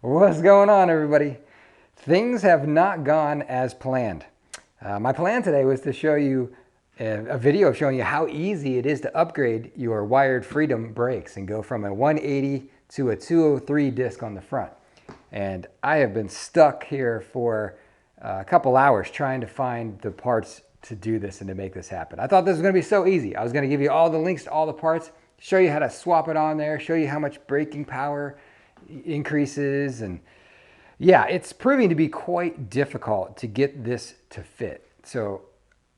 What's going on, everybody? Things have not gone as planned. My plan today was to show you a video showing you how easy it is to upgrade your wired Freedom brakes and go from a 180 to a 203 disc on the front. And I have been stuck here for a couple hours trying to find the parts to do this and to make this happen. I thought this was going to be so easy. I was going to give you all the links to all the parts, show you how to swap it on there, show you how much braking power increases, and yeah, it's proving to be quite difficult to get this to fit. So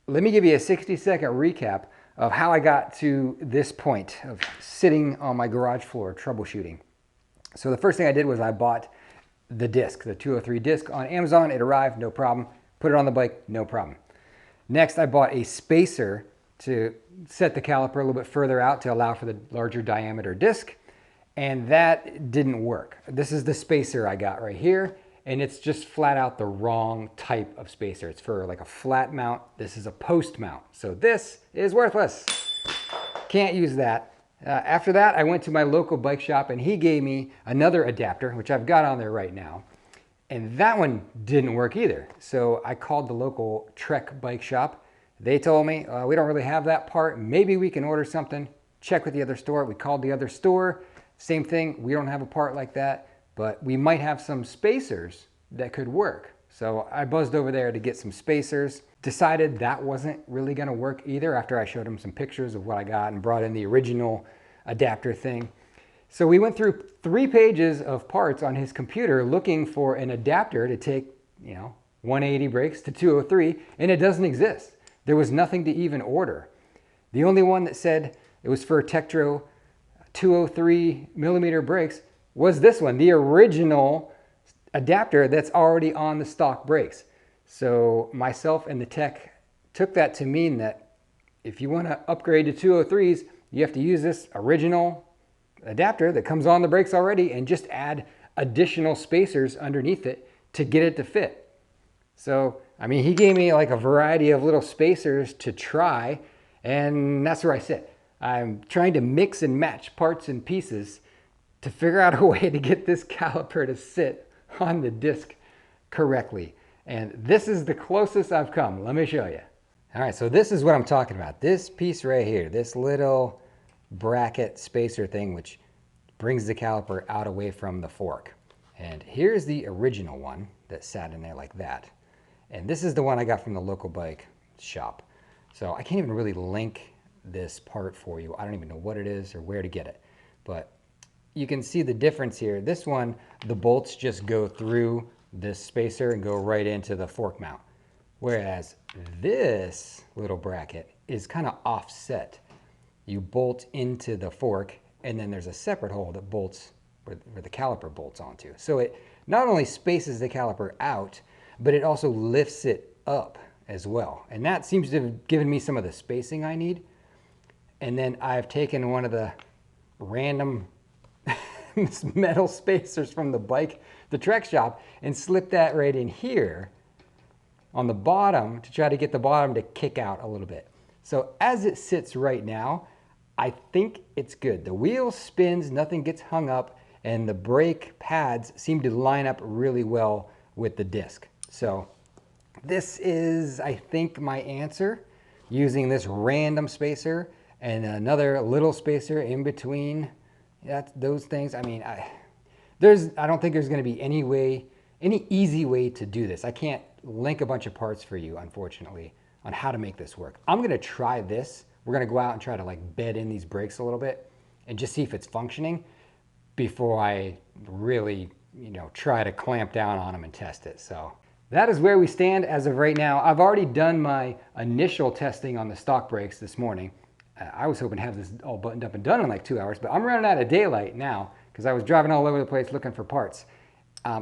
let me give you a 60-second recap of how I got to this point of sitting on my garage floor troubleshooting. So the first thing I did was I bought the disc, the 203 disc on Amazon. It arrived, no problem. Put it on the bike, no problem. Next, I bought a spacer to set the caliper a little bit further out to allow for the larger diameter disc. And that didn't work. This is the spacer I got right here, and it's just flat out the wrong type of spacer. It's for like a flat mount. This is a post mount. So this is worthless. Can't use that. After that, I went to my local bike shop and he gave me another adapter, which I've got on there right now. And that one didn't work either. So I called the local Trek bike shop. They told me, we don't really have that part. Maybe we can order something. Check with the other store. We called the other store. Same thing, we don't have a part like that, but we might have some spacers that could work. So I buzzed over there to get some spacers, decided that wasn't really gonna work either after I showed him some pictures of what I got and brought in the original adapter thing. So we went through 3 pages of parts on his computer looking for an adapter to take, 180 brakes to 203, and it doesn't exist. There was nothing to even order. The only one that said it was for Tektro 203 millimeter brakes was this one, the original adapter that's already on the stock brakes. So myself and the tech took that to mean that if you want to upgrade to 203s, you have to use this original adapter that comes on the brakes already and just add additional spacers underneath it to get it to fit. So, I mean, he gave me like a variety of little spacers to try, and that's where I sit. I'm trying to mix and match parts and pieces to figure out a way to get this caliper to sit on the disc correctly. And this is the closest I've come. Let me show you. All right, so this is what I'm talking about. This piece right here, this little bracket spacer thing, which brings the caliper out away from the fork. And here's the original one that sat in there like that. And this is the one I got from the local bike shop. So I can't even really link this part for you. I don't even know what it is or where to get it, but you can see the difference here. This one, the bolts just go through this spacer and go right into the fork mount, whereas this little bracket is kind of offset. You bolt into the fork, and then there's a separate hole that bolts where the caliper bolts onto. So it not only spaces the caliper out, but it also lifts it up as well. And that seems to have given me some of the spacing I need. And then I've taken one of the random metal spacers from the Trek shop, and slipped that right in here on the bottom to try to get the bottom to kick out a little bit. So as it sits right now, I think it's good. The wheel spins, nothing gets hung up, and the brake pads seem to line up really well with the disc. So this is, I think, my answer, using this random spacer and another little spacer in between those things. I mean, I don't think there's going to be any easy way to do this. I can't link a bunch of parts for you, unfortunately, on how to make this work. I'm going to try this. We're going to go out and try to like bed in these brakes a little bit and just see if it's functioning before I really, try to clamp down on them and test it. So that is where we stand as of right now. I've already done my initial testing on the stock brakes this morning. I was hoping to have this all buttoned up and done in like 2 hours, but I'm running out of daylight now because I was driving all over the place looking for parts.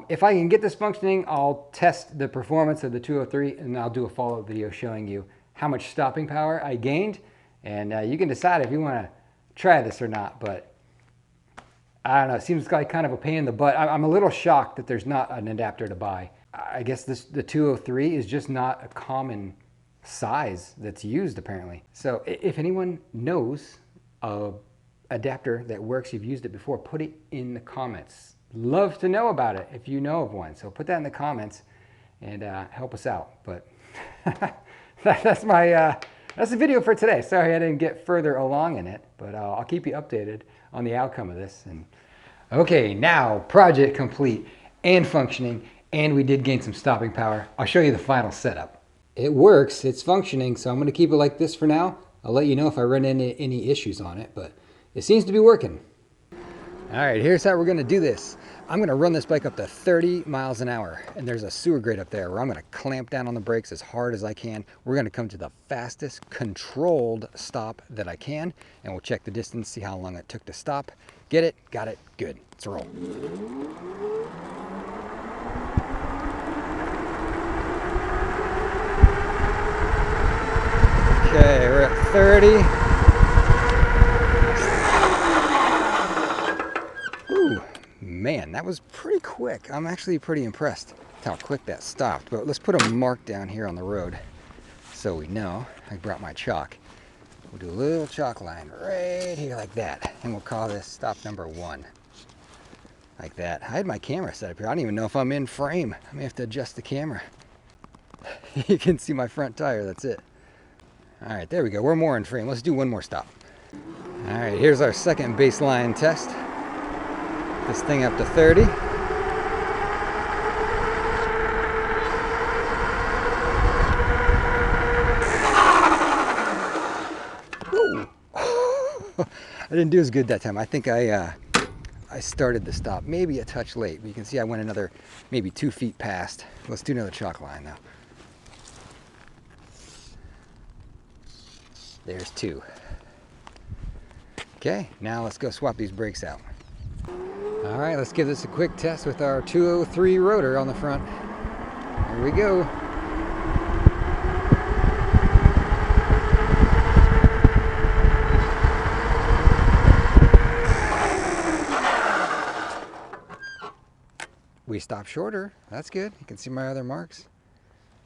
If I can get this functioning, I'll test the performance of the 203, and I'll do a follow-up video showing you how much stopping power I gained. And you can decide if you want to try this or not, but I don't know, it seems like kind of a pain in the butt. I'm a little shocked that there's not an adapter to buy. I guess the 203 is just not a common size that's used apparently. So if anyone knows a adapter that works, you've used it before, put it in the comments. love to know about it if you know of one. So put that in the comments and help us out. But that's the video for today. Sorry I didn't get further along in it, but I'll keep you updated on the outcome of this. And okay, now project complete and functioning, and we did gain some stopping power. I'll show you the final setup. It works, it's functioning, so I'm gonna keep it like this for now. I'll let you know if I run into any issues on it, but it seems to be working. All right, here's how we're gonna do this. I'm gonna run this bike up to 30 miles an hour, and there's a sewer grate up there where I'm gonna clamp down on the brakes as hard as I can. We're gonna come to the fastest controlled stop that I can, and we'll check the distance, see how long it took to stop. Get it? Got it? Good. Let's roll. Okay, we're at 30. Ooh, man, that was pretty quick. I'm actually pretty impressed with how quick that stopped. But let's put a mark down here on the road so we know. I brought my chalk. We'll do a little chalk line right here like that. And we'll call this stop number 1. Like that. I had my camera set up here. I don't even know if I'm in frame. I may have to adjust the camera. You can see my front tire, that's it. All right, there we go. We're more in frame. Let's do one more stop. All right, here's our second baseline test. This thing up to 30. Whoa. I didn't do as good that time. I think I started the stop maybe a touch late, but you can see I went another maybe 2 feet past. Let's do another chalk line now. There's 2. Okay, now let's go swap these brakes out. All right, let's give this a quick test with our 203 rotor on the front. Here we go. We stopped shorter. That's good. You can see my other marks.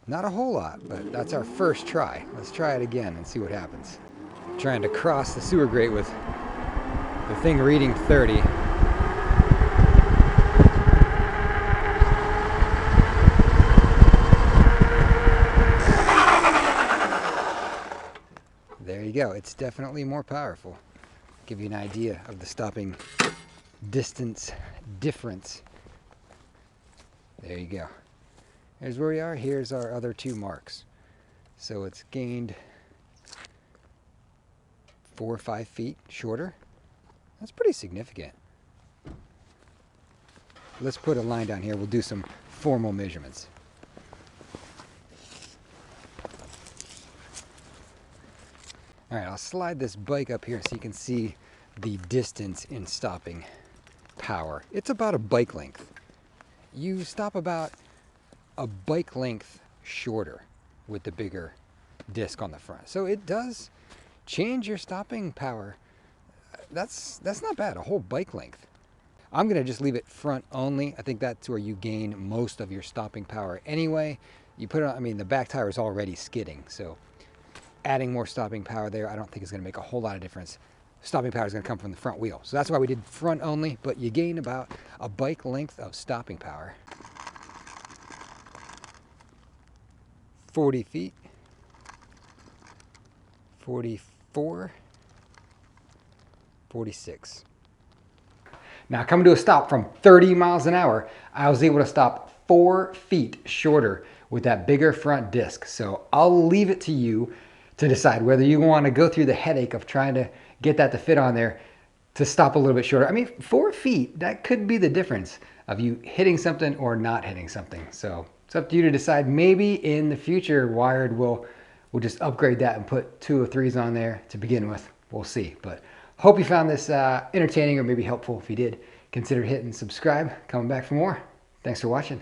Not a whole lot, but that's our first try. Let's try it again and see what happens. Trying to cross the sewer grate with the thing reading 30. There you go. It's definitely more powerful. Give you an idea of the stopping distance difference. There you go. Here's where we are. Here's our other 2 marks. So it's gained 4 or 5 feet shorter. That's pretty significant. Let's put a line down here. We'll do some formal measurements. All right, I'll slide this bike up here so you can see the distance in stopping power. It's about a bike length. You stop about a bike length shorter with the bigger disc on the front. So it does change your stopping power. That's not bad, a whole bike length. I'm gonna just leave it front only. I think that's where you gain most of your stopping power anyway. You put it on, I mean, the back tire is already skidding, so adding more stopping power there, I don't think is gonna make a whole lot of difference. Stopping power is gonna come from the front wheel. So that's why we did front only, but you gain about a bike length of stopping power. 40 feet, 44, 46. Now coming to a stop from 30 miles an hour, I was able to stop 4 feet shorter with that bigger front disc. So I'll leave it to you to decide whether you want to go through the headache of trying to get that to fit on there to stop a little bit shorter. I mean, 4 feet, that could be the difference of you hitting something or not hitting something. So it's up to you to decide. Maybe in the future, Wired will just upgrade that and put 203s on there to begin with. We'll see. But hope you found this entertaining or maybe helpful. If you did, consider hitting subscribe, coming back for more. Thanks for watching.